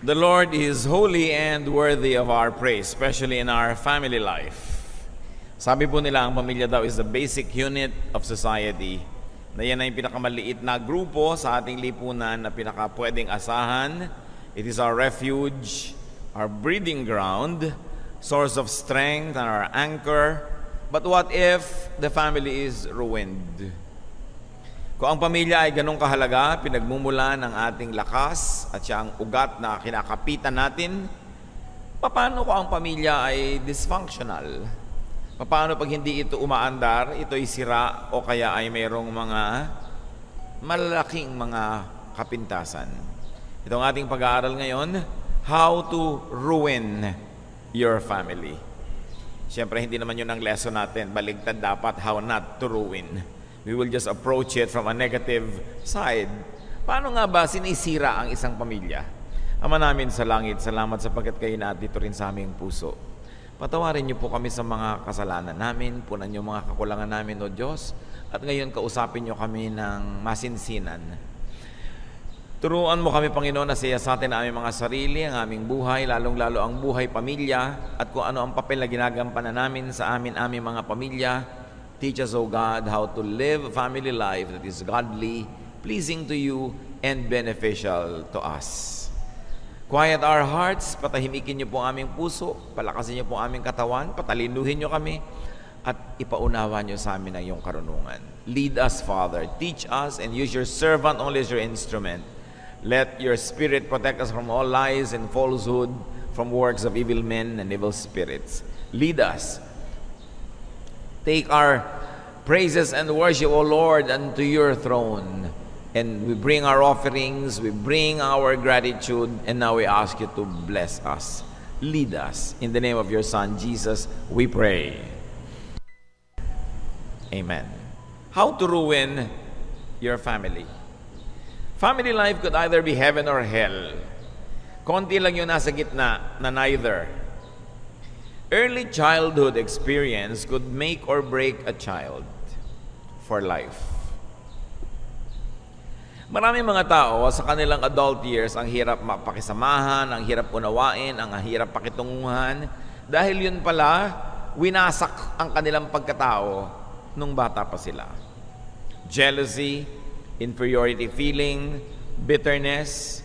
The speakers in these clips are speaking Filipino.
The Lord is holy and worthy of our praise, especially in our family life. Sabi po nila, ang pamilya daw is the basic unit of society. Na yan ay pinakamaliit na grupo sa ating lipunan na pinakapwedeng asahan. It is our refuge, our breeding ground, source of strength and our anchor. But what if the family is ruined? Kung ang pamilya ay ganong kahalaga, pinagmumula ng ating lakas at siya ang ugat na kinakapitan natin, paano kung ang pamilya ay dysfunctional? Paano pag hindi ito umaandar, ito ay sira o kaya ay mayroong mga malaking mga kapintasan? Ito ang ating pag-aaral ngayon, how to ruin your family. Siyempre, hindi naman yun ang lesson natin. Baligtad dapat, how not to ruin. We will just approach it from a negative side. Paano nga ba sinisira ang isang pamilya? Ama namin sa langit, salamat sapagkat kayo nandito rin sa aming puso. Patawarin niyo po kami sa mga kasalanan namin, punan niyo mga kakulangan namin, O Diyos, at ngayon kausapin niyo kami ng masinsinan. Turuan mo kami, Panginoon, na siya sa atin ang aming mga sarili, ang aming buhay, lalong-lalo ang buhay pamilya, at kung ano ang papel na ginagampanan namin sa aming mga pamilya. Teach us, O God, how to live a family life that is godly, pleasing to you, and beneficial to us. Quiet our hearts, patahimikin niyo po ang aming puso, palakasin niyo po ang aming katawan, patalinuhin niyo kami, at ipaunawa niyo sa amin ang iyong karunungan. Lead us, Father. Teach us and use your servant only as your instrument. Let your Spirit protect us from all lies and falsehood, from works of evil men and evil spirits. Lead us. Take our praises and worship, O Lord, unto your throne. And we bring our offerings, we bring our gratitude, and now we ask you to bless us. Lead us. In the name of your Son, Jesus, we pray. Amen. How to ruin your family. Family life could either be heaven or hell. Konti lang yung nasa gitna na neither. Early childhood experience could make or break a child for life. Maraming mga tao sa kanilang adult years ang hirap mapakisamahan, ang hirap unawain, ang hirap pakitunguhan. Dahil yun pala, winasak ang kanilang pagkatao nung bata pa sila. Jealousy, inferiority feeling, bitterness,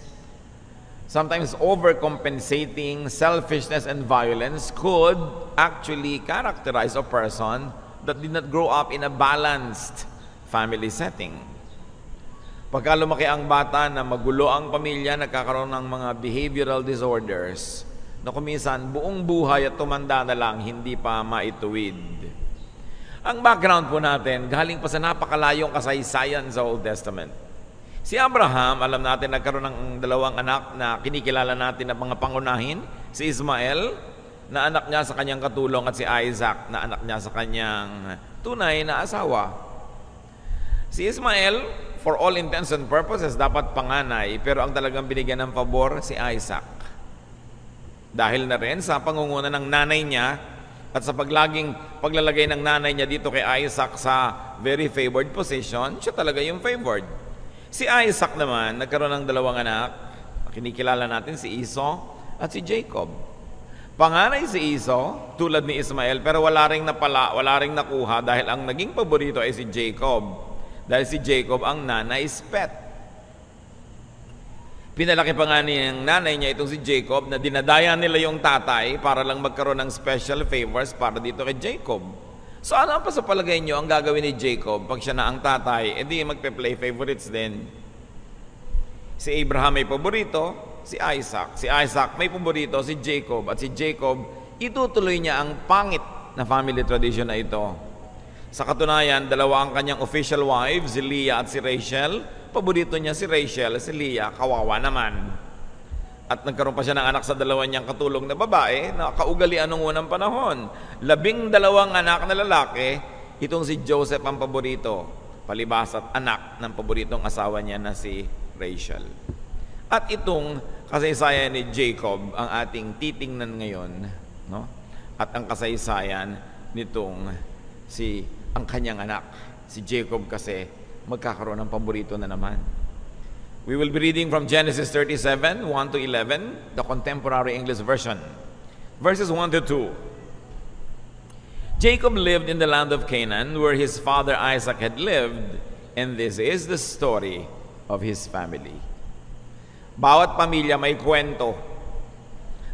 sometimes overcompensating, selfishness, and violence could actually characterize a person that did not grow up in a balanced family setting. Pagka lumaki ang bata na magulo ang pamilya, nagkakaroon ng mga behavioral disorders na kuminsan buong buhay at tumanda na lang, hindi pa maituwid. Ang background po natin, galing pa sa napakalayong kasaysayan sa Old Testament. Si Abraham, alam natin, nagkaroon ng dalawang anak na kinikilala natin na mga pangunahin. Si Ismael, na anak niya sa kanyang katulong, at si Isaac, na anak niya sa kanyang tunay na asawa. Si Ismael, for all intents and purposes, dapat panganay, pero ang talagang binigyan ng pabor, si Isaac. Dahil na rin sa pangunguna ng nanay niya, at sa paglalagay ng nanay niya dito kay Isaac sa very favored position, siya talaga yung favored. Si Isaac naman, nagkaroon ng dalawang anak. Kinikilala natin si Esau at si Jacob. Panganay si Esau, tulad ni Ismael, pero wala ring nakuha dahil ang naging paborito ay si Jacob. Dahil si Jacob ang nanay's pet. Pinalaki pa nga ng nanay niya itong si Jacob na dinadaya nila yung tatay para lang magkaroon ng special favors para dito kay Jacob. So ano pa sa palagay nyo ang gagawin ni Jacob pag siya na ang tatay? Edi magpe-play favorites din. Si Abraham may paborito, si Isaac. Si Isaac may paborito, si Jacob. At si Jacob, itutuloy niya ang pangit na family tradition na ito. Sa katunayan, dalawa ang kanyang official wives, si Leah at si Rachel. Paborito niya si Rachel, si Leah, kawawa naman. At nagkaroon pa siya ng anak sa dalawa niyang katulong na babae na kaugalian ng unang panahon. 12 anak na lalaki, itong si Joseph ang paborito. Palibas at anak ng paboritong asawa niya na si Rachel. At itong kasaysayan ni Jacob ang ating titingnan ngayon, no? At ang kasaysayan nitong ang kanyang anak, si Jacob, kasi magkakaroon ng paborito na naman. We will be reading from Genesis 37, 1 to 11, the contemporary English version. Verses 1 to 2. Jacob lived in the land of Canaan, where his father Isaac had lived, and this is the story of his family. Bawat pamilya may kwento,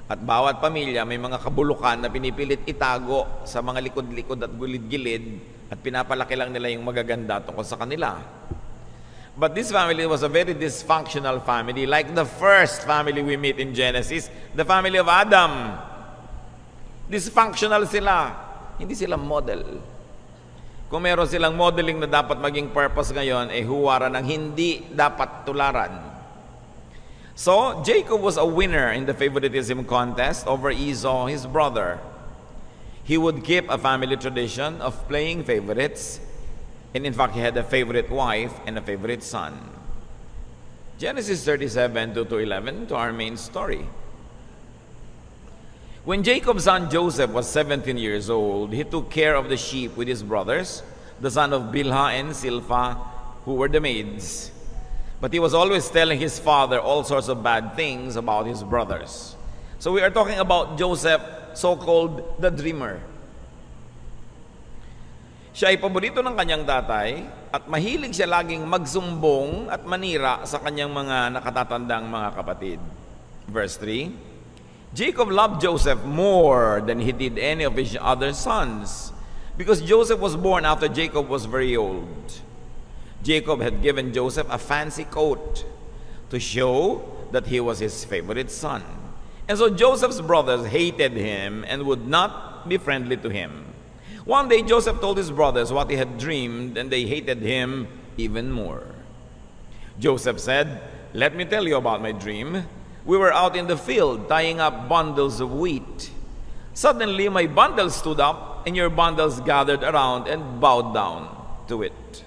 at bawat pamilya may mga kabulukan na pinipilit itago sa mga likod-likod at gilid-gilid, at pinapalaki lang nila yung magaganda tungkol sa kanila. But this family was a very dysfunctional family, like the first family we meet in Genesis, the family of Adam. Dysfunctional sila. Hindi sila model. Kung meron silang modeling na dapat maging purpose ngayon, huwara ng hindi dapat tularan. So, Jacob was a winner in the favoritism contest over Esau, his brother. He would keep a family tradition of playing favorites, and in fact, he had a favorite wife and a favorite son. Genesis 37, 2 to 11, to our main story. When Jacob's son Joseph was 17 years old, he took care of the sheep with his brothers, the son of Bilhah and Silpha, who were the maids. But he was always telling his father all sorts of bad things about his brothers. So we are talking about Joseph, so-called the dreamer. Siya ay paborito ng kanyang tatay at mahilig siya laging magsumbong at manira sa kanyang mga nakatatandang mga kapatid. Verse 3, Jacob loved Joseph more than he did any of his other sons, because Joseph was born after Jacob was very old. Jacob had given Joseph a fancy coat to show that he was his favorite son. And so Joseph's brothers hated him and would not be friendly to him. One day, Joseph told his brothers what he had dreamed, and they hated him even more. Joseph said, "Let me tell you about my dream. We were out in the field tying up bundles of wheat. Suddenly, my bundle stood up, and your bundles gathered around and bowed down to it."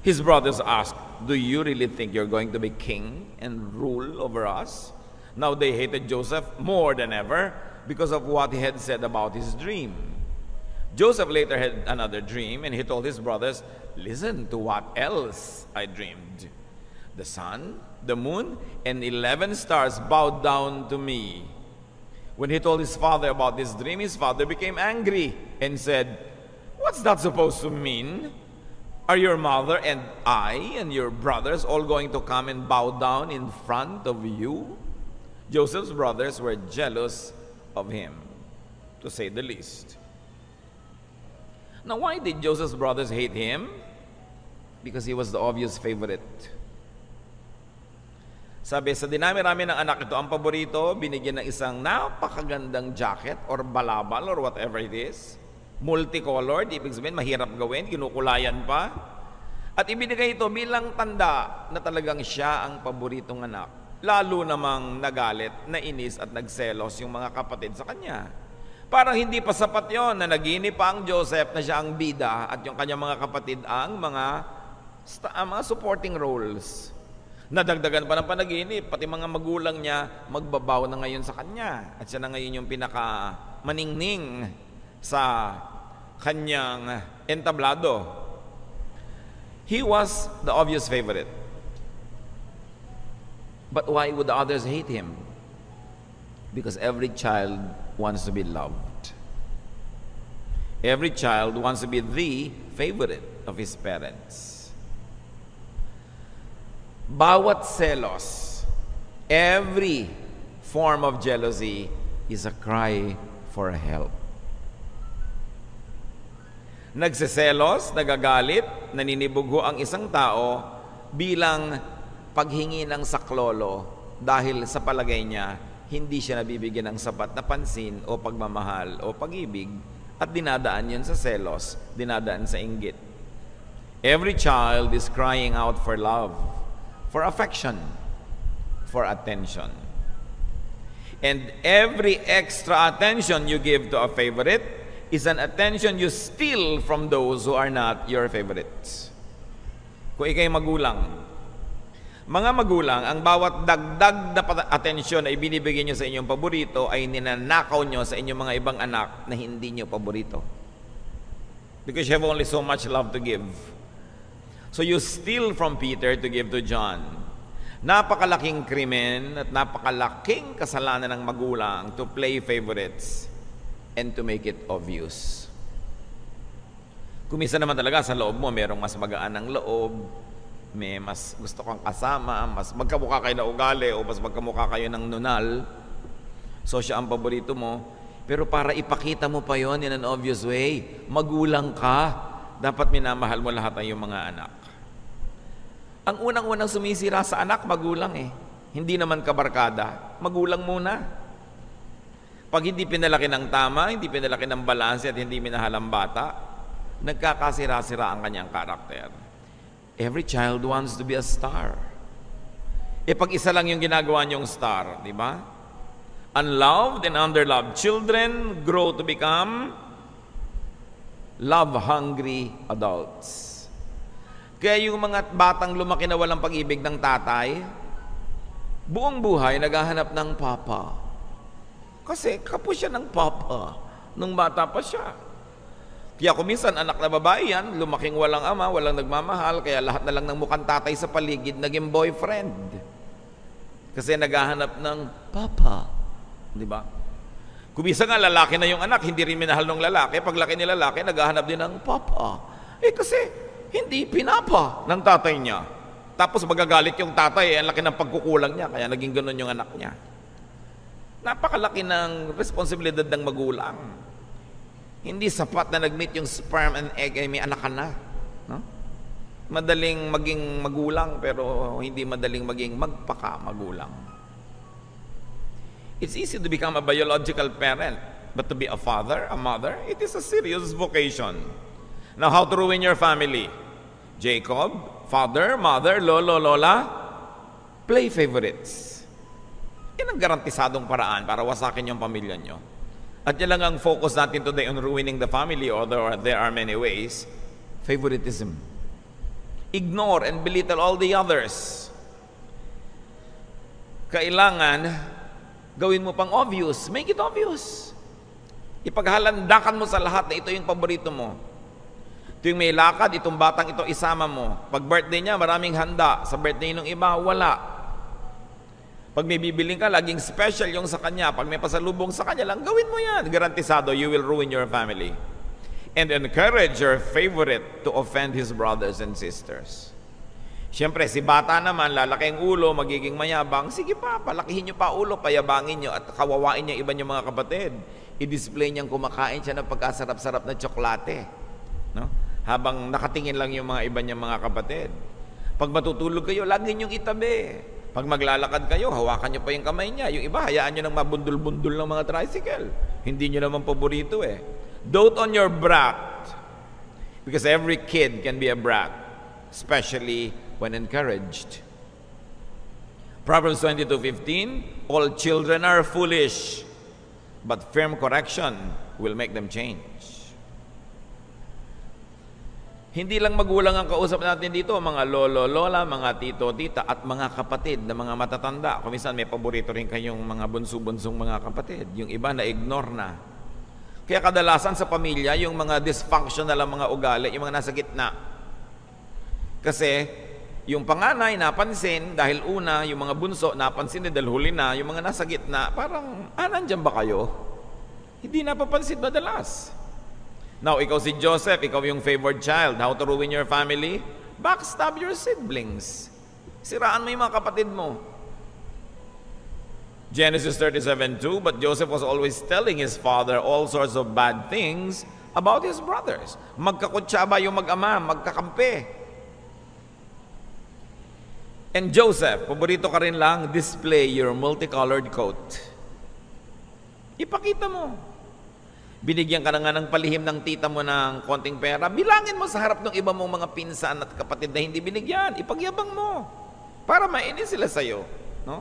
His brothers asked, "Do you really think you're going to be king and rule over us?" Now they hated Joseph more than ever because of what he had said about his dream. Joseph later had another dream, and he told his brothers, "Listen to what else I dreamed. The sun, the moon, and 11 stars bowed down to me." When he told his father about this dream, his father became angry and said, "What's that supposed to mean? Are your mother and I and your brothers all going to come and bow down in front of you?" Joseph's brothers were jealous of him, to say the least. Now, why did Joseph's brothers hate him? Because he was the obvious favorite. Sabi, sa dinami-rami ng anak ito, ang paborito, binigyan ng isang napakagandang jacket or balabal or whatever it is. Multicolored, ibig sabihin, mahirap gawin, kinukulayan pa. At ibinigay ito bilang tanda na talagang siya ang paboritong anak. Lalo namang nagalit, nainis at nagselos yung mga kapatid sa kanya. Parang hindi pa sapat yon na naginip pa ang Joseph na siya ang bida at yung kanyang mga kapatid ang mga supporting roles. Nadagdagan pa ng panaginip, pati mga magulang niya magbabaw na ngayon sa kanya. At siya na ngayon yung pinaka-maningning sa kanyang entablado. He was the obvious favorite. But why would the others hate him? Because every child wants to be loved. Every child wants to be the favorite of his parents. Bawat selos, every form of jealousy is a cry for help. Nagseselos, nagagalit, naninibugo ang isang tao bilang paghingi ng saklolo dahil sa palagay niya hindi siya nabibigyan ng sapat na pansin o pagmamahal o pag-ibig at dinadaan yun sa selos, dinadaan sa inggit. Every child is crying out for love, for affection, for attention. And every extra attention you give to a favorite is an attention you steal from those who are not your favorites. Kung ikay magulang, mga magulang, ang bawat dagdag na atensyon na ibinibigay nyo sa inyong paborito ay ninanakaw nyo sa inyong mga ibang anak na hindi nyo paborito. Because you have only so much love to give. So you steal from Peter to give to John. Napakalaking krimen at napakalaking kasalanan ng magulang to play favorites and to make it obvious. Kung minsan naman talaga sa loob mo, merong mas magaan ng loob, may mas gusto kang kasama, mas magkamukha kayo na ugali o mas magkamukha kayo ng nunal, so siya ang paborito mo, pero para ipakita mo pa yon in an obvious way, magulang ka, dapat minamahal mo lahat ng iyong mga anak. Ang unang-unang sumisira sa anak, magulang eh. Hindi naman kabarkada, magulang muna. Pag hindi pinalaki ng tama, hindi pinalaki ng balanse at hindi minahal ang bata, nagkakasira-sira ang kanyang karakter. Every child wants to be a star. Pag isa lang yung ginagawa niyong star, di ba? Unloved and underloved children grow to become love-hungry adults. Kaya yung mga batang lumaki na walang pag-ibig ng tatay, buong buhay naghahanap ng papa. Kasi kapos siya ng papa nung bata pa siya. Kaya kung minsan anak na babae yan, lumaking walang ama, walang nagmamahal, kaya lahat na lang ng mukhang tatay sa paligid naging boyfriend. Kasi naghahanap ng papa. Di ba? Kung minsan nga lalaki na yung anak, hindi rin minahal ng lalaki. Pag laki ni lalaki, naghahanap din ng papa. Kasi hindi pinapa ng tatay niya. Tapos magagalit yung tatay, ang laki ng pagkukulang niya, kaya naging ganun yung anak niya. Napakalaki ng responsibilidad ng magulang. Hindi sapat na nag-meet yung sperm and egg ay may anak ka na. No? Madaling maging magulang, pero hindi madaling maging magpaka-magulang. It's easy to become a biological parent, but to be a father, a mother, it is a serious vocation. Now, how to ruin your family? Jacob, father, mother, lolo, lola, play favorites. Yan ang garantisadong paraan para wasakin yung pamilya nyo. At yan lang ang focus natin today on ruining the family, although there are many ways. Favoritism. Ignore and belittle all the others. Kailangan gawin mo pang obvious. Make it obvious. Ipaghalandakan mo sa lahat na ito yung paborito mo. Ito yung may lakad, itong batang ito isama mo. Pag birthday niya, maraming handa. Sa birthday ng iba, wala. Pag may bibiling ka, laging special yung sa kanya. Pag may pasalubong sa kanya lang, gawin mo yan. Garantisado, you will ruin your family. And encourage your favorite to offend his brothers and sisters. Siyempre, si bata naman, lalaki ang ulo, magiging mayabang. Sige pa, palakihin niyo pa ulo, payabangin niyo at kawawain niya iba niyong mga kapatid. I-display niyang kumakain siya ng pagkasarap-sarap na tsokolate. No? Habang nakatingin lang yung mga iba niyang mga kapatid. Pag matutulog kayo, lagi niyong itabi. Pag maglalakad kayo, hawakan niyo pa yung kamay niya. Yung iba, hayaan niyo nang mabundol-bundol ng mga tricycle. Hindi niyo naman paborito eh. Dote on your brat. Because every kid can be a brat. Especially when encouraged. Proverbs 22:15, all children are foolish, but firm correction will make them change. Hindi lang magulang ang kausap natin dito, mga lolo, lola, mga tito, tita, at mga kapatid na mga matatanda. Kung minsan may paborito rin kayong mga bunso-bunsong mga kapatid. Yung iba na-ignore na. Kaya kadalasan sa pamilya, yung mga dysfunctional ang mga ugali, yung mga nasa gitna. Kasi yung panganay napansin, dahil una, yung mga bunso napansin din dahil huli na, yung mga nasa gitna, parang, nandyan ba kayo? Hindi napapansin madalas. Now, ikaw si Joseph, ikaw yung favored child. How to ruin your family? Backstab your siblings. Siraan mo yung mga kapatid mo. Genesis 37:2, but Joseph was always telling his father all sorts of bad things about his brothers. Magkakutsaba yung mag-ama, magkakampi. And Joseph, paborito ka rin lang, display your multicolored coat. Ipakita mo. Binigyan ka na nga ng palihim ng tita mo ng konting pera, bilangin mo sa harap ng iba mong mga pinsan at kapatid na hindi binigyan. Ipagyabang mo para mainis sila sa'yo. No?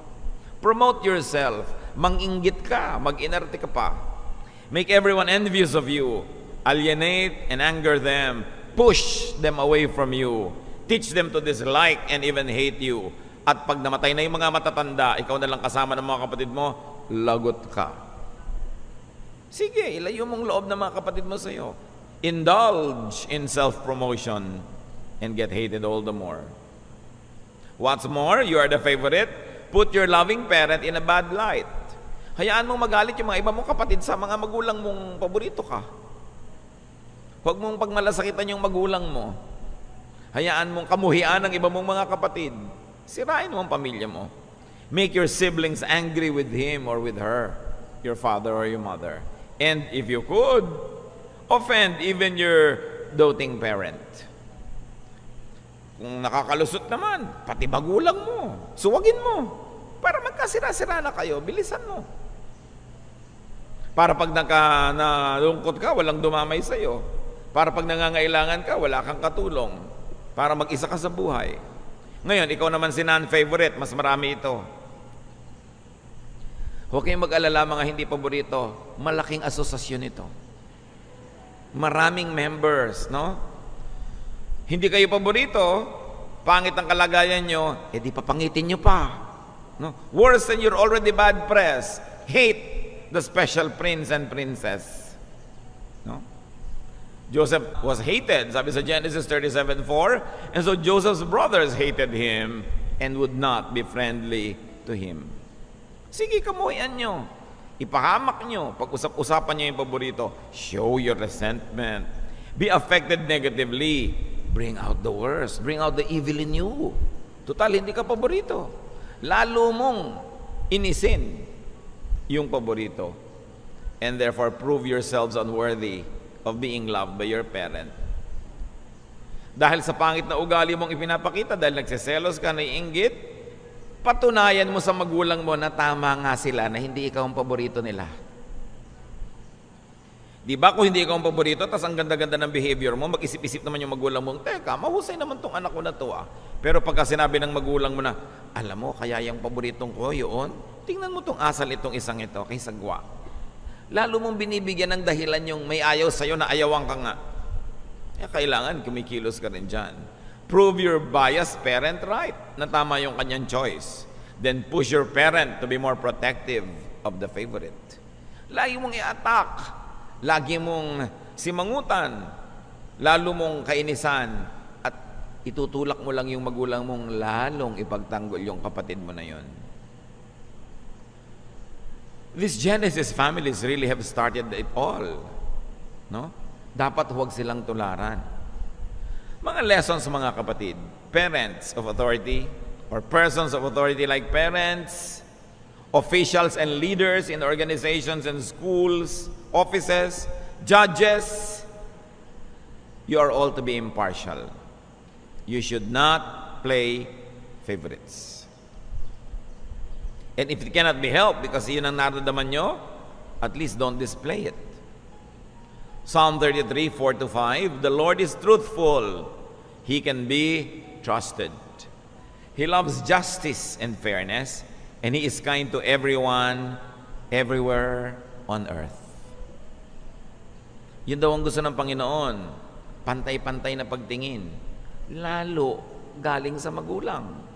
Promote yourself. Manginggit ka, mag-inerte ka pa. Make everyone envious of you. Alienate and anger them. Push them away from you. Teach them to dislike and even hate you. At pag namatay na yung mga matatanda, ikaw na lang kasama ng mga kapatid mo, lagot ka. Sige, ilayo mong loob ng mga kapatid mo sa iyo. Indulge in self-promotion and get hated all the more. What's more, you are the favorite. Put your loving parent in a bad light. Hayaan mong magalit yung mga iba mong kapatid sa mga magulang mong paborito ka. Huwag mong pagmalasakitan yung magulang mo. Hayaan mong kamuhian ng iba mong mga kapatid. Sirain mo ang pamilya mo. Make your siblings angry with him or with her, your father or your mother. And if you could, offend even your doting parent. Kung nakakalusot naman, pati magulang mo, suwagin mo. Para magkasira-sira na kayo, bilisan mo. Para pag nalungkot ka, walang dumamay sa'yo. Para pag nangangailangan ka, wala kang katulong. Para mag-isa ka sa buhay. Ngayon, ikaw naman si non-favorite, mas marami ito. Huwag kayong mag-alala mga hindi paborito. Malaking asosasyon ito. Maraming members, no? Hindi kayo paborito, pangit ang kalagayan nyo, di papangitin nyo pa. No? Worse than you're already bad press. Hate the special prince and princess. No? Joseph was hated, sabi sa Genesis 37:4, and so Joseph's brothers hated him and would not be friendly to him. Sige, kamuhian nyo. Ipahamak nyo. Pag-usap-usapan nyo yung paborito. Show your resentment. Be affected negatively. Bring out the worst. Bring out the evil in you. Total, hindi ka paborito. Lalo mong inisin yung paborito. And therefore, prove yourselves unworthy of being loved by your parent. Dahil sa pangit na ugali mong ipinapakita, dahil nagsiselos ka, naiinggit, patunayan mo sa magulang mo na tama nga sila, na hindi ikaw ang paborito nila. Di ba kung hindi ikaw ang paborito, tas ang ganda-ganda ng behavior mo, mag-isip-isip naman yung magulang mo, teka, mahusay naman tong anak ko na to ah. Pero pagka sinabi ng magulang mo na, alam mo, kaya yung paboritong ko, yun, tingnan mo tong asal itong isang ito, kay sagwa. Lalo mong binibigyan ng dahilan yung may ayaw sa'yo na ayawan ka nga. Kailangan kumikilos ka rin dyan. Prove your biased parent right, na tama yung kanyang choice. Then push your parent to be more protective of the favorite. Lagi mong i-attack. Lagi mong simangutan, lalo mong kainisan, at itutulak mo lang yung magulang mong lalong ipagtanggol yung kapatid mo na yon. These Genesis families really have started it all. No? Dapat huwag silang tularan. Mga lessons mga kapatid, parents of authority or persons of authority like parents, officials and leaders in organizations and schools, offices, judges, you are all to be impartial. You should not play favorites. And if it cannot be helped, because yun ang naramdaman nyo, at least don't display it. Psalm 33:4-5, the Lord is truthful. He can be trusted. He loves justice and fairness, and He is kind to everyone, everywhere on earth. Yun daw ang gusto ng Panginoon, pantay-pantay na pagtingin, lalo galing sa magulang.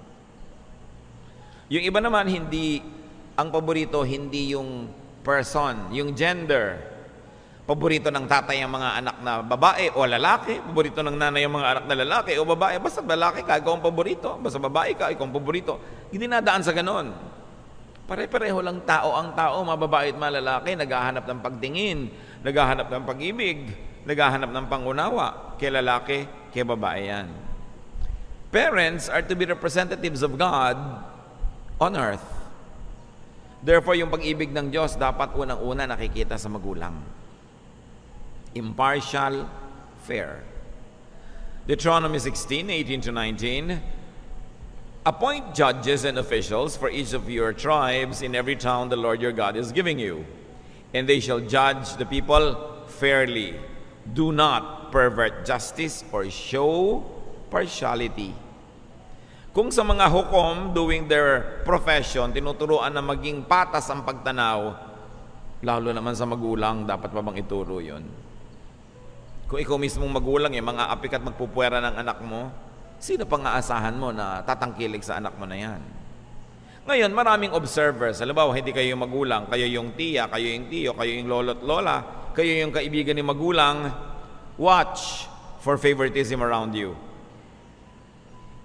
Yung iba naman, hindi, ang paborito, hindi yung person, yung gender. Paborito ng tatay ang mga anak na babae o lalaki, paborito ng nanay ang mga anak na lalaki o babae. Basta lalaki ka, ikaw ang paborito. Basta babae ka, ikaw ang paborito. Hindi nadaan sa ganon. Pare-pareho lang tao ang tao, mababae at malalaki, naghahanap ng pagtingin, naghahanap ng pag-ibig, naghahanap ng pangunawa, kay lalaki, kay babae yan. Parents are to be representatives of God on earth. Therefore, yung pag-ibig ng Diyos dapat unang-una nakikita sa magulang. Impartial, fair. Deuteronomy 16:18-19, appoint judges and officials for each of your tribes in every town the Lord your God is giving you, and they shall judge the people fairly. Do not pervert justice or show partiality. Kung sa mga hukom doing their profession, tinuturuan na maging patas ang pagtanaw, lalo naman sa magulang, dapat pa bang ituro yun? Kung ikaw mismong magulang, mga apik at magpupuwera ng anak mo, sino pang aasahan mo na tatangkilik sa anak mo na yan? Ngayon, maraming observers. Halimbawa, hindi kayo yung magulang, kayo yung tiya, kayo yung tiyo, kayo yung lolo't lola, kayo yung kaibigan ni magulang. Watch for favoritism around you.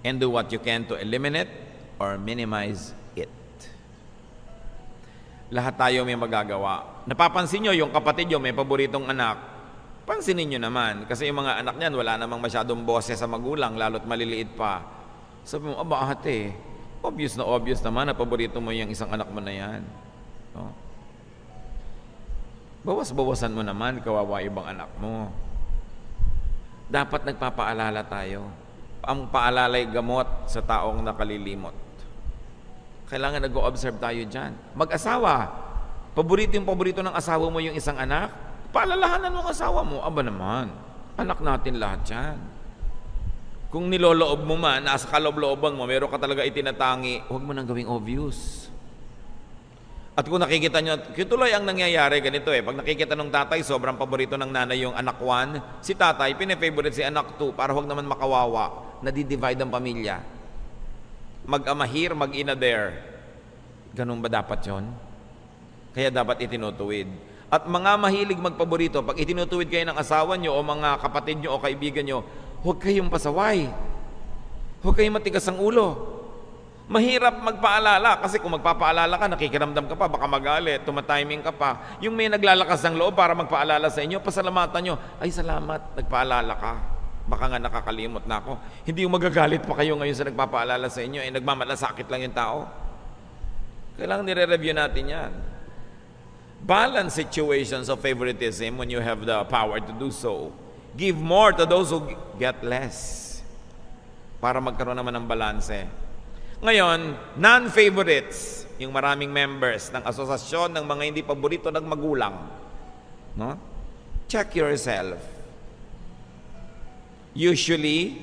and do what you can to eliminate or minimize it. Lahat tayo may magagawa. Napapansin nyo, yung kapatid nyo may paboritong anak, pansinin nyo naman. Kasi yung mga anak niyan, wala namang masyadong boses sa magulang, lalo't maliliit pa. Sabi mo, aba ate, obvious naman na paborito mo yung isang anak mo na yan. No? Bawas-bawasan mo naman, kawawa ibang anak mo. Dapat nagpapaalala tayo. Ang paalalay gamot sa taong nakalilimot. Kailangan nag-o-observe tayo dyan. Mag-asawa. Paborito ng asawa mo yung isang anak. Paalalahanan mo ang asawa mo. Aba naman, anak natin lahat yan. Kung niloloob mo man, nasa kaloob-looban mo, meron ka talaga itinatangi, huwag mo nang gawing obvious. At kung nakikita nyo, tuloy ang nangyayari ganito Pag nakikita ng tatay, sobrang paborito ng nanay yung anak 1, si tatay, pine-favorite si anak 2, para huwag naman makawawa, nadi-divide ang pamilya. Mag-ama here, mag-ina there. Ganun ba dapat yon? Kaya dapat itinutuwid. At mga mahilig magpaborito, pag itinutuwid kayo ng asawa nyo o mga kapatid nyo o kaibigan nyo, huwag kayong pasaway. Huwag kayong matigas ang ulo. Mahirap magpaalala kasi kung magpapaalala ka, nakikiramdam ka pa, baka magalit, tumatiming ka pa. Yung may naglalakas ng loob para magpaalala sa inyo, pasalamatan nyo, ay salamat, nagpaalala ka. Baka nga nakakalimot na ako. Hindi yung magagalit pa kayo ngayon sa nagpapaalala sa inyo, nagmamalasakit lang yung tao. Kailangan nire-review natin yan. Balance situations of favoritism when you have the power to do so. Give more to those who get less. Para magkaroon naman ng balanse. Ngayon, non-favorites, yung maraming members ng asosasyon ng mga hindi paborito ng magulang. No? Check yourself. Usually,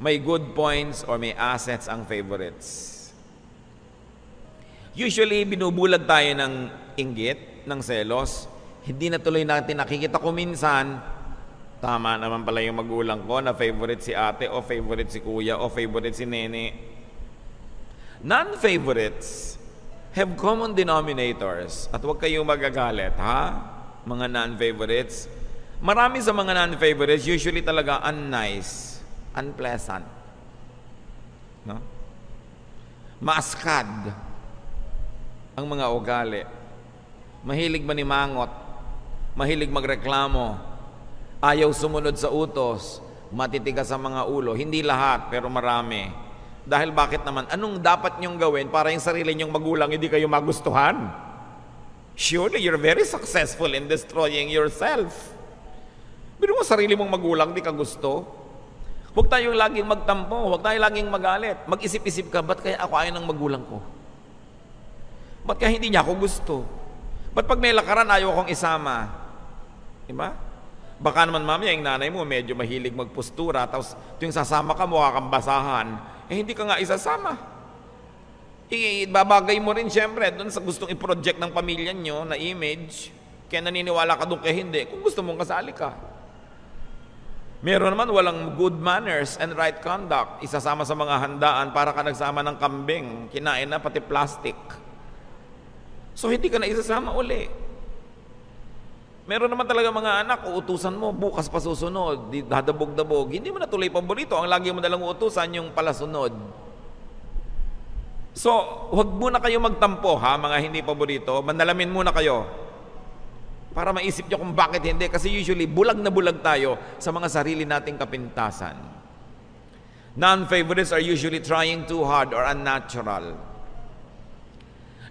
may good points or may assets ang favorites. Usually, binubulag tayo ng inggit, ng selos. Hindi na tuloy natin nakikita ko minsan, tama naman pala yung magulang ko na favorite si ate o favorite si kuya o favorite si nene. Non-favorites have common denominators. At huwag kayong magagalit, ha? Mga non-favorites. Marami sa mga non-favorites, usually talaga unnice, unpleasant. No? Maaskad ang mga ugali. Mahilig manimangot, mahilig magreklamo, ayaw sumunod sa utos, matitigas ang mga ulo. Hindi lahat, pero marami. Dahil bakit naman? Anong dapat nyong gawin para yung sarili nyong magulang hindi kayo magustuhan? Surely, you're very successful in destroying yourself. Pero mo sarili mong magulang, di ka gusto. Huwag tayong laging magtampo, huwag tayong laging magalit. Mag-isip-isip ka, ba't kaya ako ayaw ng magulang ko? Ba't kaya hindi niya ako gusto? Ba't pag may lakaran, ayaw akong isama? Diba? Baka naman mamaya, yung nanay mo medyo mahilig magpostura, tapos yung sasama ka, mukha kang basahan, hindi ka nga isasama. Ibabagay mo rin siyempre doon sa gustong i-project ng pamilya nyo na image, kaya naniniwala ka doon kaya hindi, kung gusto mong kasali ka. Meron naman walang good manners and right conduct. Isasama sa mga handaan para ka nagsama ng kambing. Kinain na pati plastic. So hindi ka na isasama uli. Meron naman talaga mga anak, uutusan mo, bukas pa susunod, dadabog-dabog. Hindi mo na tuloy paborito. Ang lagi mo nalang uutusan yung palasunod. So, huwag muna kayo magtampo ha, mga hindi paborito. Manalamin muna kayo. Para maisip nyo kung bakit hindi. Kasi usually, bulag na bulag tayo sa mga sarili nating kapintasan. Non-favorites are usually trying too hard or unnatural.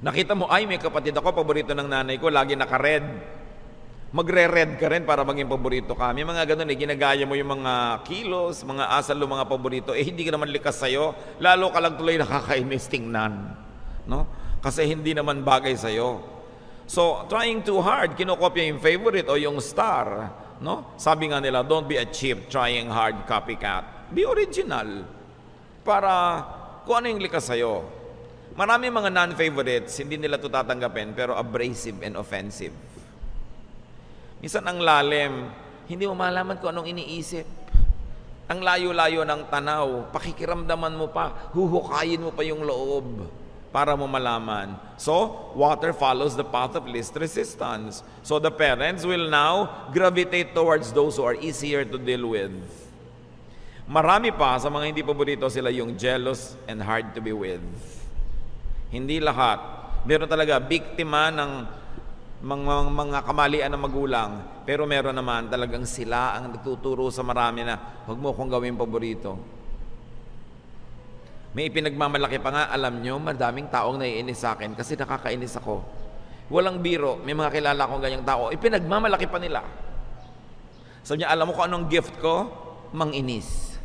Nakita mo, ay may kapatid ako, paborito ng nanay ko, lagi naka-red. Magre-red ka rin para maging paborito ka. May mga ganun ginagaya mo yung mga kilos, mga asal, mga paborito, hindi ka naman likas sa'yo, lalo ka lang tuloy nakakainis tingnan. No? Kasi hindi naman bagay sa'yo. So, trying too hard, kinokopya yung favorite o yung star. No? Sabi nga nila, don't be a cheap, trying hard copycat. Be original. Para kung ano yung likas sa'yo. Marami mga non-favorites, hindi nila ito tatanggapin, pero abrasive and offensive. Minsan ang lalim, hindi mo malaman kung anong iniisip. Ang layo-layo ng tanaw, pakikiramdaman mo pa, huhukayin mo pa yung loob para mo malaman. So, water follows the path of least resistance. So, the parents will now gravitate towards those who are easier to deal with. Marami pa sa mga hindi paborito sila yung jealous and hard to be with. Hindi lahat. Meron talaga biktima ng mga kamalian ng magulang. Pero meron naman talagang sila ang nagtuturo sa marami na huwag mo kong gawin paborito. May ipinagmamalaki pa nga, alam nyo, madaming taong naiinis sa akin kasi nakakainis ako. Walang biro, may mga kilala akong ganyang tao, ipinagmamalaki pa nila. Sabi niya, alam mo kung anong gift ko? Manginis.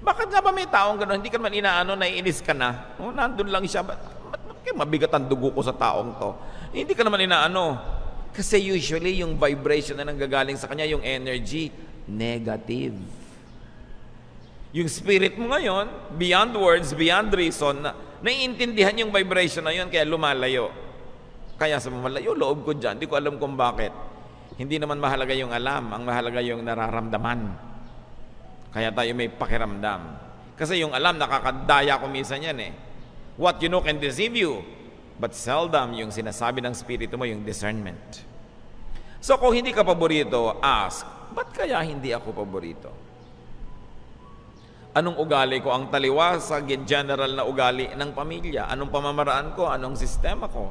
Bakit nga ba may taong gano'n? Hindi ka naman inaano, naiinis ka na. Oh, nandun lang siya. Ba't mabigat ang dugo ko sa taong to? Hindi ka naman inaano. Kasi usually yung vibration na nanggagaling sa kanya, yung energy, negative. Yung spirit mo ngayon, beyond words, beyond reason, naiintindihan yung vibration na yun, kaya lumalayo. Kaya sa malayo, loob ko dyan. Hindi ko alam kung bakit. Hindi naman mahalaga yung alam, ang mahalaga yung nararamdaman. Kaya tayo may pakiramdam. Kasi yung alam, nakakadaya ko minsan yan eh. What you know can deceive you. But seldom yung sinasabi ng spirito mo, yung discernment. So kung hindi ka paborito, ask, ba't kaya hindi ako paborito? Anong ugali ko ang taliwa sa general na ugali ng pamilya? Anong pamamaraan ko? Anong sistema ko?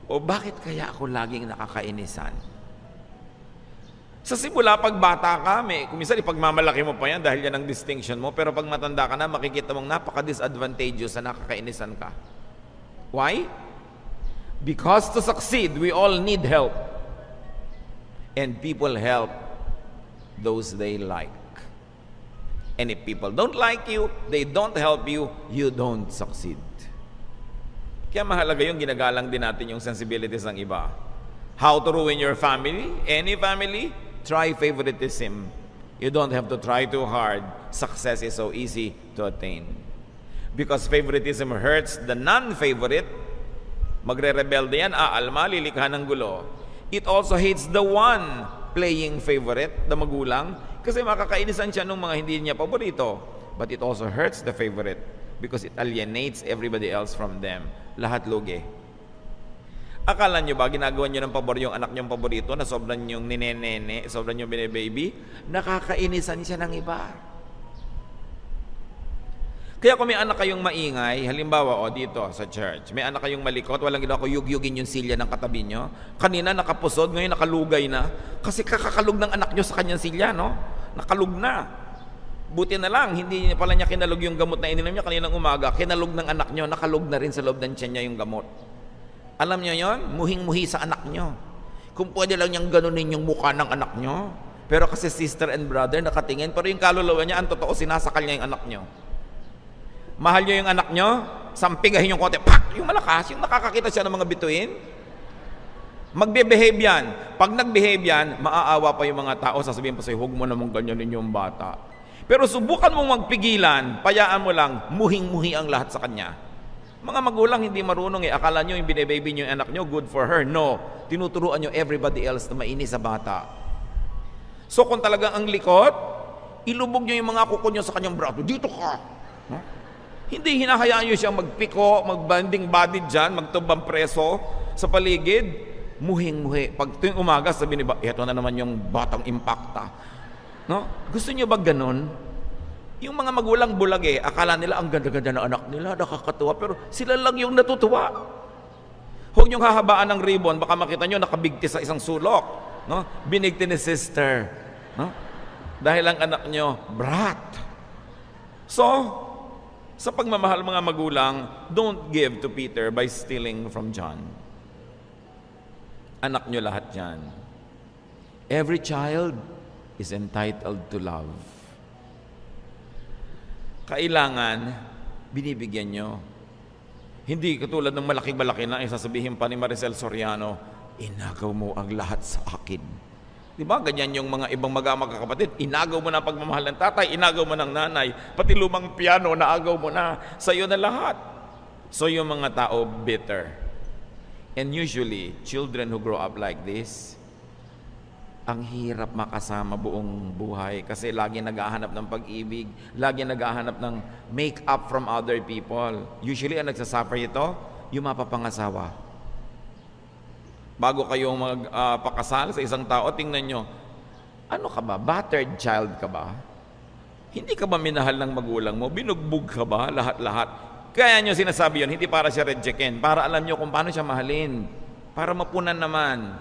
O bakit kaya ako laging nakakainisan? Sa simula, pag bata ka, kung minsan ipagmamalaki mo pa yan dahil yan ang distinction mo, pero pag matanda ka na, makikita mong napaka-disadvantageous na nakakainisan ka. Why? Because to succeed, we all need help. And people help those they like. And if people don't like you, they don't help you, you don't succeed. Kaya mahalaga yung ginagalang din natin yung sensibilities ng iba. How to ruin your family? Any family? Try favoritism. You don't have to try too hard. Success is so easy to attain. Because favoritism hurts the non-favorite. Magre-rebelde yan, aalma, lilikha ng gulo. It also hates the one playing favorite, the magulang, kasi makakainisan siya ng mga hindi niya paborito. But it also hurts the favorite because it alienates everybody else from them. Lahat lugi. Akala nyo ba, ginagawa nyo ng pabor yung anak nyong paborito na sobrang yung ninenene, sobrang yung bine-baby? Nakakainisan siya ng iba. Kaya kung may anak kayong maingay, halimbawa, dito sa church, may anak kayong malikot, walang ginawa ko yugyugin yung silya ng katabi nyo. Kanina nakapusod, ngayon nakalugay na. Kasi kakakalug ng anak nyo sa kanyang silya, no? Nakalug na. Buti na lang, hindi pala niya kinalug yung gamot na ininom niya kaninang umaga. Kinalug ng anak nyo, nakalug na rin sa loob ng tiyan niya yung gamot. Alam niyo yon? Muhing-muhi sa anak nyo. Kung pwede lang niyang ganunin yung mukha ng anak nyo. Pero kasi sister and brother nakatingin, pero yung kaluluwa niya, ang totoo, sinasakal niya yung anak nyo. Mahal niyo yung anak nyo, sampigahin yung kote, pak! Yung malakas, yung nakakakita siya ng mga bituin. Magbe-behave yan. Pag nag-behave yan, maaawa pa yung mga tao, sasabihin pa sa'yo, huwag mo namang ganyanin yung bata. Pero subukan mong magpigilan, payaan mo lang, muhing-muhi ang lahat sa kanya. Mga magulang hindi marunong akala nyo yung bine-baby nyo yung anak nyo, good for her. No, tinuturuan nyo everybody else na mainis sa bata. So kung talagang ang likot, ilubog nyo yung mga kuko nyo sa kanyang braso, dito ka. Huh? Hindi hinahayaan nyo siyang magpiko, magbanding body dyan, magtubang preso sa paligid. Muhing-muhi. Pag tuwing umaga, sabi ni eto na naman yung batang impacta. No? Gusto nyo ba ganun? Yung mga magulang bulag akala nila ang ganda-ganda ng anak nila, nakakatuwa, pero sila lang yung natutuwa. Huwag niyong hahabaan ng ribbon, baka makita nyo nakabigti sa isang sulok. No? Binigti ni sister. No? Dahil ang anak nyo, brat. So, sa pagmamahal mga magulang, don't give to Peter by stealing from John. Anak nyo lahat yan. Every child is entitled to love. Kailangan, binibigyan nyo. Hindi katulad ng malaking-malaki na sasabihin pa ni Maricel Soriano, inagaw mo ang lahat sa akin. Di ba? Ganyan yung mga ibang magkakapatid. Inagaw mo na ang pagmamahal ng tatay, inagaw mo ng nanay, pati lumang piano, naagaw mo na. Sa'yo na lahat. So yung mga tao, bitter. And usually, children who grow up like this, ang hirap makasama buong buhay kasi lagi naghahanap ng pag-ibig, lagi naghahanap ng make-up from other people. Usually, ang nagsasuffer ito, yung mapapangasawa. Bago kayong magpakasal sa isang tao, tingnan nyo, ano ka ba? Battered child ka ba? Hindi ka ba minahal ng magulang mo? Binugbog ka ba? Lahat-lahat. Kaya nyo sinasabi yun, hindi para siya rejectin, para alam nyo kung paano siya mahalin. Para mapunan naman.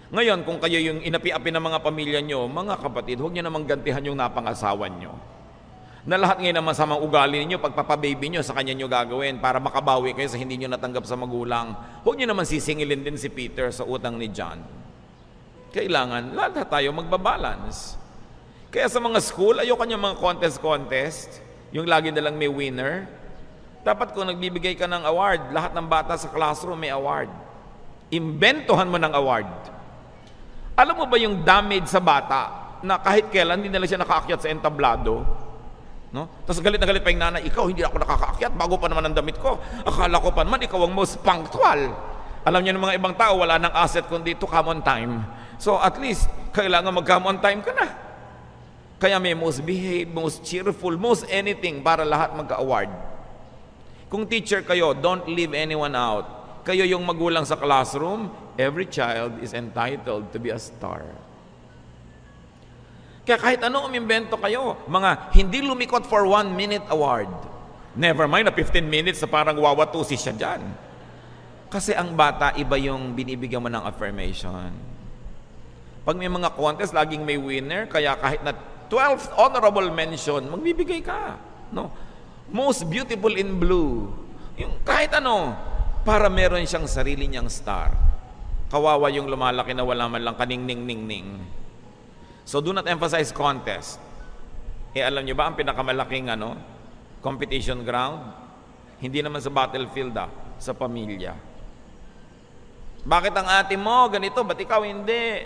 Ngayon, kung kayo yung inapi-api ng mga pamilya nyo, mga kapatid, huwag nyo namang gantihan yung napangasawan nyo. Na lahat ngayon naman sa mga ugali ninyo, pagpapababy nyo, sa kanya nyo gagawin para makabawi kayo sa hindi nyo natanggap sa magulang. Huwag nyo naman sisingilin din si Peter sa utang ni John. Kailangan, lahat tayo magbabalance. Kaya sa mga school, ayoko nyo mga contest, yung lagi nalang may winner. Dapat kung nagbibigay ka ng award, lahat ng bata sa classroom may award. Imbentohan mo ng award. Alam mo ba yung damage sa bata na kahit kailan hindi nila siya nakaakyat sa entablado? No? Tapos galit na galit pa yung nanay, ikaw hindi ako nakakaakyat, bago pa naman ang damit ko. Akala ko pa naman, ikaw ang most punctual. Alam niyo ng mga ibang tao, wala nang asset kundi to come on time. So at least, kailangan mag-come on time ka na. Kaya may most behave, most cheerful, most anything para lahat magka-award. Kung teacher kayo, don't leave anyone out. Kayo yung magulang sa classroom, every child is entitled to be a star. Kaya kahit ano umimbento kayo, mga hindi lumikot for 1 minute award. Never mind na 15 minutes na parang wawatusi siya dyan. Kasi ang bata, iba yung binibigyan mo ng affirmation. Pag may mga contest, laging may winner, kaya kahit na 12th honorable mention, magbibigay ka. No? Most beautiful in blue. Yung kahit ano, para meron siyang sarili niyang star. Kawawa yung lumalaki na wala man lang kaning-ning-ning-ning. So do not emphasize contest. Alam nyo ba ang pinakamalaking competition ground? Hindi naman sa battlefield, sa pamilya. Bakit ang ate mo ganito, ba't ikaw hindi?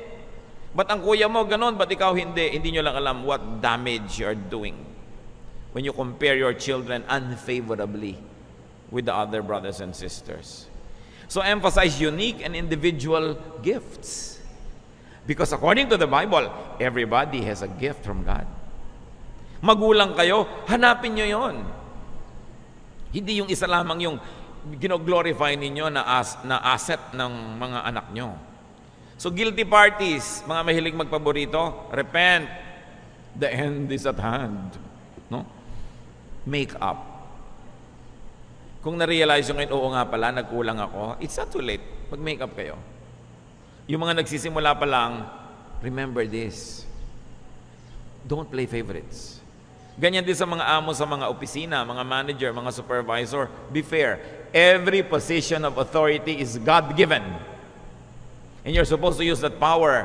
Ba't ang kuya mo ganon, ba't ikaw hindi? Hindi nyo lang alam what damage you're doing when you compare your children unfavorably with the other brothers and sisters. So emphasize unique and individual gifts. Because according to the Bible, everybody has a gift from God. Magulang kayo, hanapin nyo yon. Hindi yung isa lamang yung gino-glorify ninyo na asset ng mga anak nyo. So guilty parties, mga mahilig magpaborito, repent. The end is at hand. No? Make up. Kung na-realize nyo ngayon, oo nga pala, nagkulang ako, it's not too late. Mag-make up kayo. Yung mga nagsisimula pa lang, remember this. Don't play favorites. Ganyan din sa mga amo sa mga opisina, mga manager, mga supervisor. Be fair. Every position of authority is God-given. And you're supposed to use that power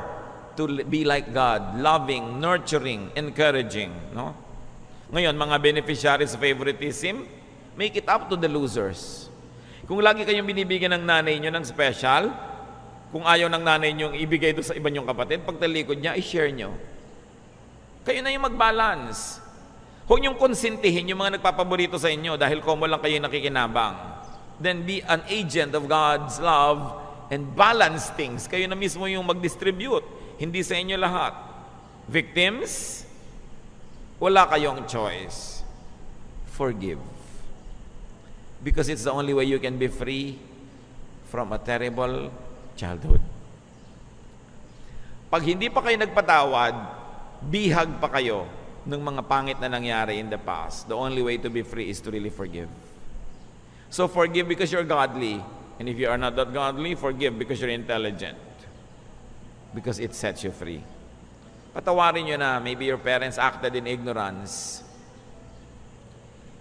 to be like God, loving, nurturing, encouraging. No? Ngayon, mga beneficiaries of favoritism, make it up to the losers. Kung lagi kayong binibigyan ng nanay nyo ng special, kung ayaw ng nanay nyo ibigay doon sa iba nyong kapatid, pag talikod niya, i-share nyo. Kayo na yung mag-balance. Huwag nyong konsintihin yung mga nagpapaborito sa inyo dahil komo lang kayo nakikinabang. Then be an agent of God's love and balance things. Kayo na mismo yung mag-distribute. Hindi sa inyo lahat. Victims, wala kayong choice. Forgive. Because it's the only way you can be free from a terrible childhood. Pag hindi pa kayo nagpatawad, bihag pa kayo ng mga pangit na nangyari in the past. The only way to be free is to really forgive. So forgive because you're godly. And if you are not that godly, forgive because you're intelligent. Because it sets you free. Patawarin nyo na, maybe your parents acted in ignorance.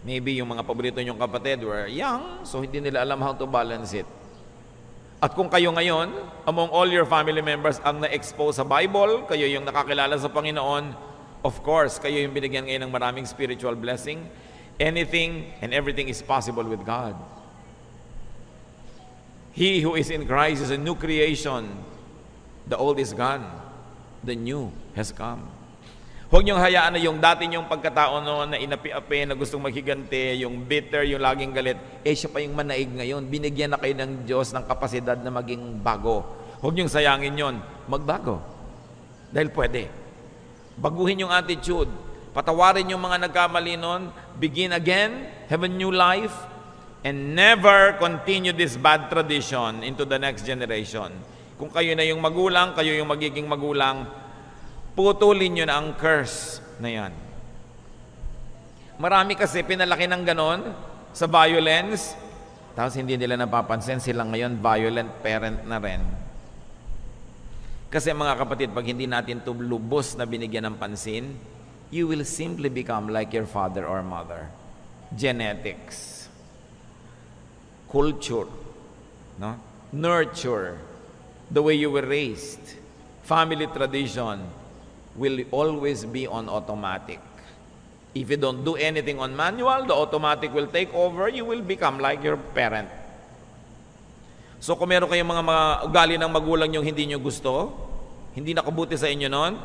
Maybe yung mga paborito nyong kapatid were young, so hindi nila alam how to balance it. At kung kayo ngayon, among all your family members ang na-expose sa Bible, kayo yung nakakilala sa Panginoon, of course, kayo yung binigyan ngayon ng maraming spiritual blessing. Anything and everything is possible with God. He who is in Christ is a new creation. The old is gone. The new has come. Huwag niyong hayaan na yung dati niyong pagkatao noon na inapi-api, na gustong maghigante, yung bitter, yung laging galit, siya pa yung manaig ngayon. Binigyan na kayo ng Diyos ng kapasidad na maging bago. Huwag niyong sayangin yon, magbago. Dahil pwede. Baguhin yung attitude. Patawarin yung mga nagkamali noon. Begin again. Have a new life. And never continue this bad tradition into the next generation. Kung kayo na yung magulang, kayo yung magiging magulang, putulin nyo na ang curse na yan. Marami kasi pinalaki ng ganon sa violence, tapos hindi nila napapansin sila ngayon violent parent na rin. Kasi mga kapatid, pag hindi natin ito lubos na binigyan ng pansin, you will simply become like your father or mother. Genetics, culture, no? Nurture, the way you were raised, family tradition will always be on automatic. If you don't do anything on manual, the automatic will take over, you will become like your parent. So kung meron kayong mga ugali ng magulang yung hindi nyo gusto, hindi nakabuti sa inyo noon,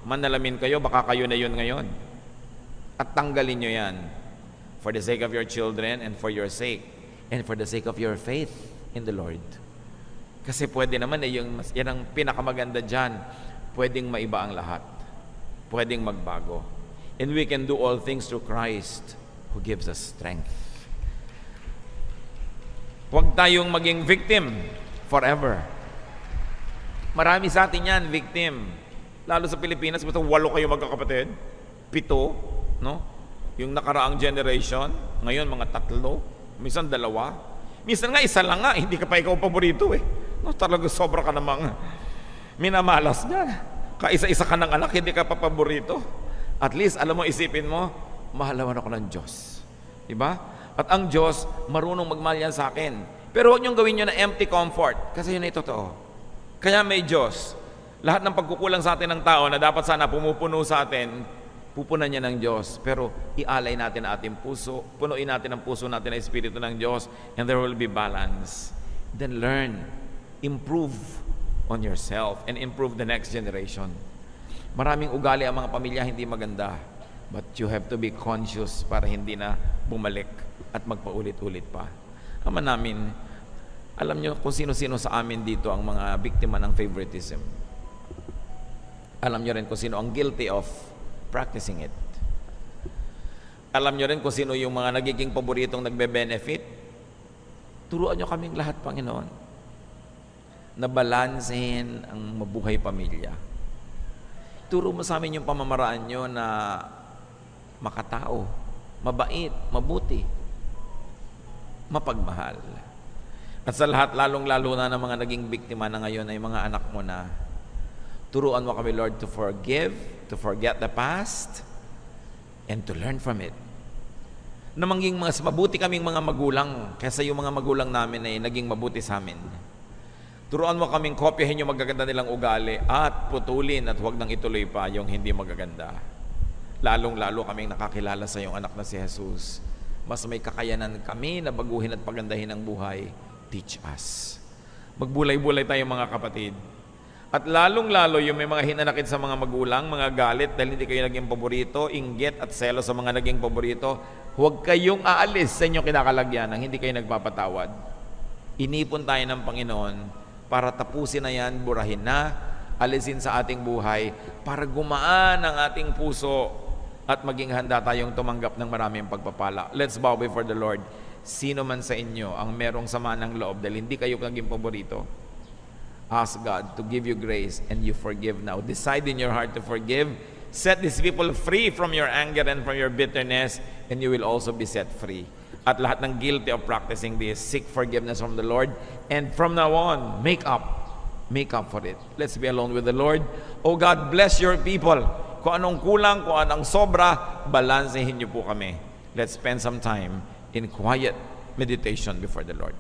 manalamin kayo, baka kayo na yun ngayon. At tanggalin nyo yan. For the sake of your children and for your sake. And for the sake of your faith in the Lord. Kasi pwede naman yan ang pinakamaganda dyan. Pwedeng maiba ang lahat. Pwedeng magbago. And we can do all things through Christ who gives us strength. Huwag tayong maging victim forever. Marami sa atin yan, victim. Lalo sa Pilipinas, basta 8 kayo magkakapatid, 7, no? Yung nakaraang generation, ngayon mga 3, minsan 2, minsan nga 1 lang nga, hindi ka pa ikaw paborito eh. No, talaga sobra ka namang minamalas niya. Kaisa-isa ka ng anak, hindi ka pa paborito. At least, alam mo, isipin mo, mahalawan ako ng Diyos. Diba? At ang Diyos, marunong magmahal yan sa akin. Pero huwag niyong gawin nyo na empty comfort, kasi yun ay totoo. Kaya may Diyos. Lahat ng pagkukulang sa atin ng tao na dapat sana pumupuno sa atin, pupunan niya ng Diyos. Pero ialay natin ang ating puso, punuin natin ang puso natin ng Espiritu ng Diyos, and there will be balance. Then learn, improve on yourself, and improve the next generation. Maraming ugali ang mga pamilya hindi maganda, but you have to be conscious para hindi na bumalik at magpaulit-ulit pa. Ama namin, alam nyo kung sino-sino sa amin dito ang mga biktima ng favoritism. Alam nyo rin kung sino ang guilty of practicing it. Alam nyo rin kung sino yung mga nagiging paboritong nagbe-benefit. Turuan nyo kaming lahat, Panginoon, na balansehin ang mabuhay pamilya. Turo mo sa amin yung pamamaraan nyo na makatao, mabait, mabuti, mapagmahal. At sa lahat, lalong-lalo na ng mga naging biktima na ngayon ay mga anak mo na, turuan mo kami, Lord, to forgive, to forget the past, and to learn from it. Na maging mas mabuti kaming mga magulang kaysa yung mga magulang namin ay naging mabuti sa amin. Turuan mo kaming kopyahin yung magaganda nilang ugali at putulin at huwag nang ituloy pa yung hindi magaganda. Lalong-lalo kaming nakakilala sa iyong anak na si Jesus. Mas may kakayanan kami na baguhin at pagandahin ang buhay. Teach us. Magbulay-bulay tayo mga kapatid. At lalong-lalo yung may mga hinanakit sa mga magulang, mga galit dahil hindi kayo naging paborito, inggit at selo sa mga naging paborito, huwag kayong aalis sa inyong kinakalagyan nang hindi kayo nagpapatawad. Inipon tayo ng Panginoon para tapusin na yan, burahin na, alisin sa ating buhay, para gumaan ang ating puso at maging handa tayong tumanggap ng maraming pagpapala. Let's bow before the Lord. Sino man sa inyo ang merong sama ng loob dahil hindi kayo naging paborito, ask God to give you grace and you forgive now. Decide in your heart to forgive. Set these people free from your anger and from your bitterness, and you will also be set free. At lahat ng guilty of practicing this, seek forgiveness from the Lord, and from now on, make up for it. Let's be alone with the Lord. Oh God, bless your people. Kung anong kulang, kung anong sobra, balansehin niyo po kami. Let's spend some time in quiet meditation before the Lord.